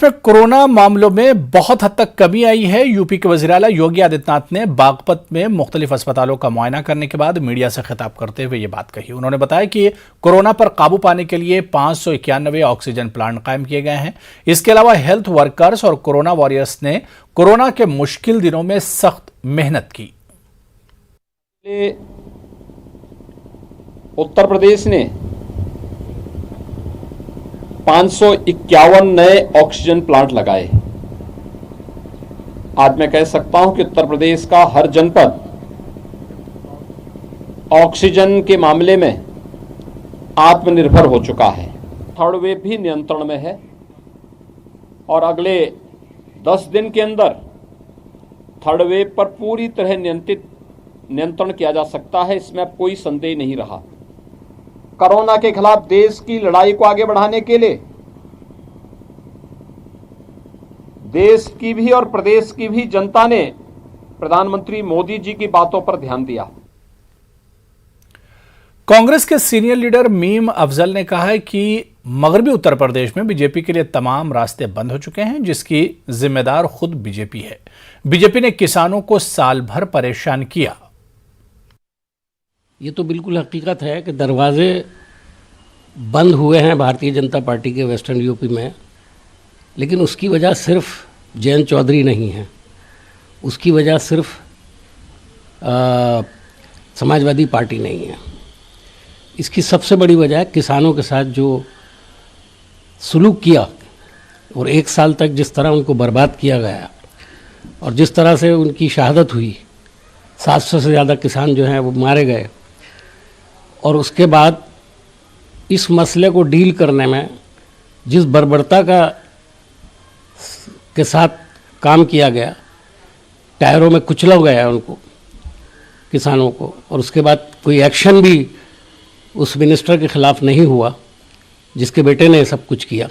में कोरोना मामलों में बहुत हद तक कमी आई है। यूपी के वज़ीर आला योगी आदित्यनाथ ने बागपत में मुख्तलिफ अस्पतालों का मुआयना करने के बाद मीडिया से खिताब करते हुए ये बात कही। उन्होंने बताया कि कोरोना पर काबू पाने के लिए 591 ऑक्सीजन प्लांट कायम किए गए हैं। इसके अलावा हेल्थ वर्कर्स और कोरोना वॉरियर्स ने कोरोना के मुश्किल दिनों में सख्त मेहनत की। उत्तर प्रदेश ने 551 नए ऑक्सीजन प्लांट लगाए। आज मैं कह सकता हूं कि उत्तर प्रदेश का हर जनपद ऑक्सीजन के मामले में आत्मनिर्भर हो चुका है। थर्ड वेव भी नियंत्रण में है और अगले 10 दिन के अंदर थर्ड वेव पर पूरी तरह नियंत्रण किया जा सकता है, इसमें अब कोई संदेह नहीं रहा। कोरोना के खिलाफ देश की लड़ाई को आगे बढ़ाने के लिए देश की भी और प्रदेश की भी जनता ने प्रधानमंत्री मोदी जी की बातों पर ध्यान दिया। कांग्रेस के सीनियर लीडर मीम अफजल ने कहा है कि मगरबी उत्तर प्रदेश में बीजेपी के लिए तमाम रास्ते बंद हो चुके हैं, जिसकी जिम्मेदार खुद बीजेपी है। बीजेपी ने किसानों को साल भर परेशान किया। ये तो बिल्कुल हकीकत है कि दरवाजे बंद हुए हैं भारतीय जनता पार्टी के वेस्टर्न यूपी में, लेकिन उसकी वजह सिर्फ जयंत चौधरी नहीं है, उसकी वजह सिर्फ समाजवादी पार्टी नहीं है। इसकी सबसे बड़ी वजह किसानों के साथ जो सुलूक किया और 1 साल तक जिस तरह उनको बर्बाद किया गया और जिस तरह से उनकी शहादत हुई, 700 से ज़्यादा किसान जो हैं वो मारे गए, और उसके बाद इस मसले को डील करने में जिस बर्बरता के साथ काम किया गया, टायरों में कुचला गया उनको, किसानों को, और उसके बाद कोई एक्शन भी उस मिनिस्टर के खिलाफ नहीं हुआ जिसके बेटे ने सब कुछ किया।